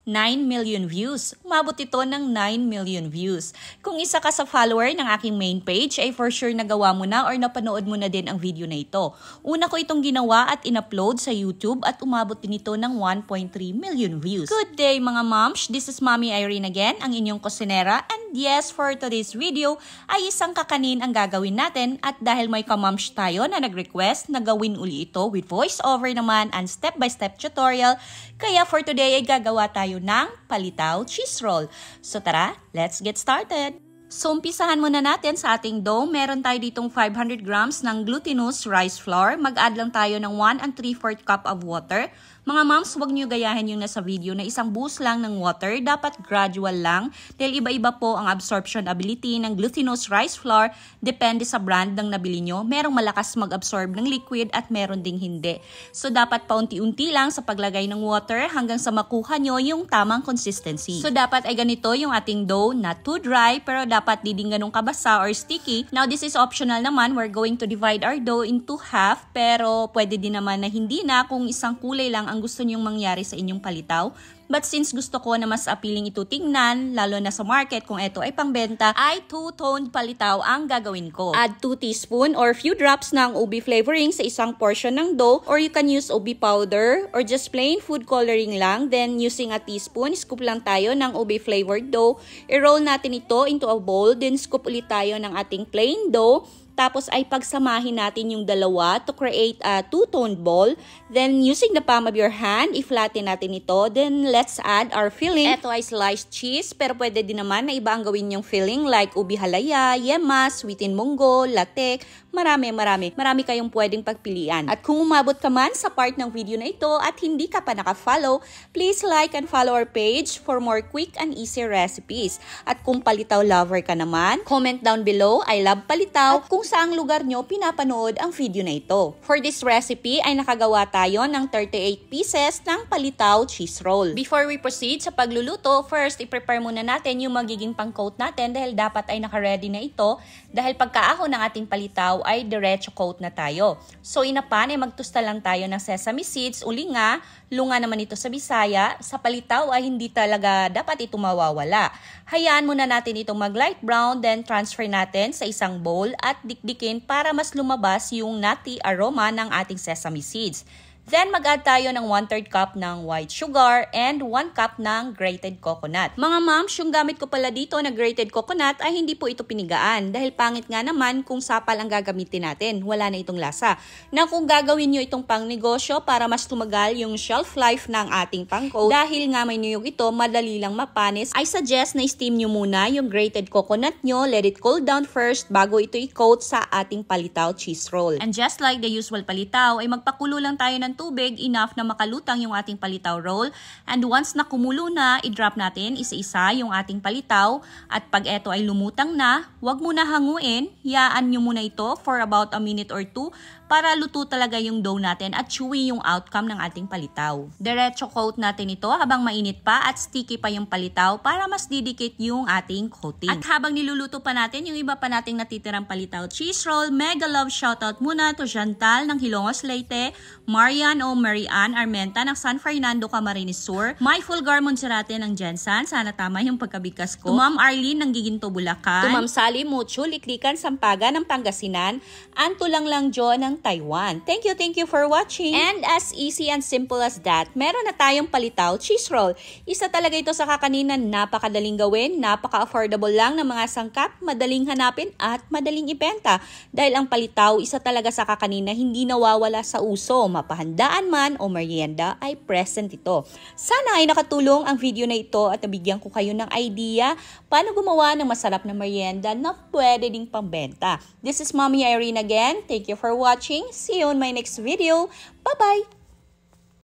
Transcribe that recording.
9 million views. Umabot ito ng 9 million views. Kung isa ka sa follower ng aking main page, ay for sure nagawa mo na or napanood mo na din ang video na ito. Una ko itong ginawa at in-upload sa YouTube at umabot din ito ng 1.3 million views. Good day mga moms! This is Mommy Irene again, ang inyong kusinera. And yes, for today's video ay isang kakanin ang gagawin natin at dahil may ka-moms tayo na nag-request na gawin uli ito with voice-over naman and step-by-step tutorial, kaya for today ay gagawa tayo ng palitaw cheese roll. So tara, let's get started! So umpisahan muna natin sa ating dough. Meron tayo ditong 500 grams ng glutinous rice flour. Mag-add lang tayo ng 1 3/4 cup of water. Mga moms, huwag niyo gayahin yung nasa video na isang buhos lang ng water. Dapat gradual lang dahil iba-iba po ang absorption ability ng glutinous rice flour. Depende sa brand ng nabili nyo. Merong malakas mag-absorb ng liquid at meron ding hindi. So dapat paunti-unti lang sa paglagay ng water hanggang sa makuha nyo yung tamang consistency. So dapat ay ganito yung ating dough, not too dry pero dapat di din ganun kabasa or sticky. Now this is optional naman. We're going to divide our dough into half pero pwede din naman na hindi na kung isang kulay lang ang gusto niyong mangyari sa inyong palitaw. But since gusto ko na mas appealing ito tingnan, lalo na sa market kung ito ay pangbenta, ay two-toned palitaw ang gagawin ko. Add 2 teaspoon or few drops ng ubi flavoring sa isang portion ng dough or you can use ubi powder or just plain food coloring lang. Then using a teaspoon, scoop lang tayo ng ubi flavored dough. I-roll natin ito into a bowl, then scoop ulit tayo ng ating plain dough. Tapos ay pagsamahin natin yung dalawa to create a two-toned ball. Then using the palm of your hand, i-flatten natin ito. Then let's add our filling. Ito ay sliced cheese pero pwede din naman na iba ang gawin yung filling like ubi halaya, yemas, sweetened munggo, latek. Marami kayong pwedeng pagpilian. At kung umabot ka man sa part ng video na ito at hindi ka pa naka-follow, please like and follow our page for more quick and easy recipes. At kung palitaw lover ka naman, comment down below, I love palitaw, at kung saang lugar nyo pinapanood ang video na ito. For this recipe ay nakagawa tayo ng 38 pieces ng palitaw cheese roll. Before we proceed sa pagluluto, first i-prepare muna natin yung magiging pang-coat natin dahil dapat ay naka-ready na ito dahil pagkaahon ng ating palitaw ay diretso coat na tayo. So inapan ay magtusta lang tayo ng sesame seeds, ulinga, lunga naman ito sa Bisaya. Sa palitaw ay hindi talaga dapat ito mawawala. Hayaan muna natin itong mag light brown, then transfer natin sa isang bowl at dikdikin para mas lumabas yung nutty aroma ng ating sesame seeds. Then mag-add tayo ng 1/3 cup ng white sugar and 1 cup ng grated coconut. Mga moms, yung gamit ko pala dito na grated coconut ay hindi po ito pinigaan dahil pangit nga naman kung sapal ang gagamitin natin. Wala na itong lasa. Na kung gagawin nyo itong pang negosyo para mas tumagal yung shelf life ng ating pang-coat, dahil nga may niyog ito, madali lang mapanis, I suggest na steam nyo muna yung grated coconut nyo, let it cool down first bago ito i-coat sa ating palitaw cheese roll. And just like the usual palitaw, ay magpakulo lang tayo ng tubig enough na makalutang yung ating palitaw roll. And once na kumulo na, i-drop natin isa-isa yung ating palitaw. At pag eto ay lumutang na, huwag muna hanguin. Hiyaan nyo muna ito for about a minute or 2 para luto talaga yung dough natin at chewy yung outcome ng ating palitaw. Diretso coat natin ito habang mainit pa at sticky pa yung palitaw para mas didikit yung ating coating. At habang niluluto pa natin yung iba pa nating natitirang palitaw cheese roll, mega love shoutout muna to Chantal ng Hilongos Leyte, Marian o Marian Armenta ng San Fernando Camarines Sur, My Fulgar Monserrate ng Jensan, sana tama yung pagkabigkas ko, to Ma'am Arlene ng Giginto Bulacan, to Ma'am Sally Mucho, Liklikan, Sampaga ng Pangasinan, and to Lang Jo ng Taiwan. Thank you for watching. And as easy and simple as that, meron na tayong palitaw cheese roll. Isa talaga ito sa kakaninan, napakadaling gawin, napaka-affordable lang ng mga sangkap, madaling hanapin at madaling ibenta. Dahil ang palitaw, isa talaga sa kakanina hindi nawawala sa uso, mapahandaan man o merienda ay present ito. Sana ay nakatulong ang video na ito at nabigyan ko kayo ng idea paano gumawa ng masarap na merienda na pwede ding pambenta. This is Mommy Irene again. Thank you for watching. See you on my next video. Bye-bye!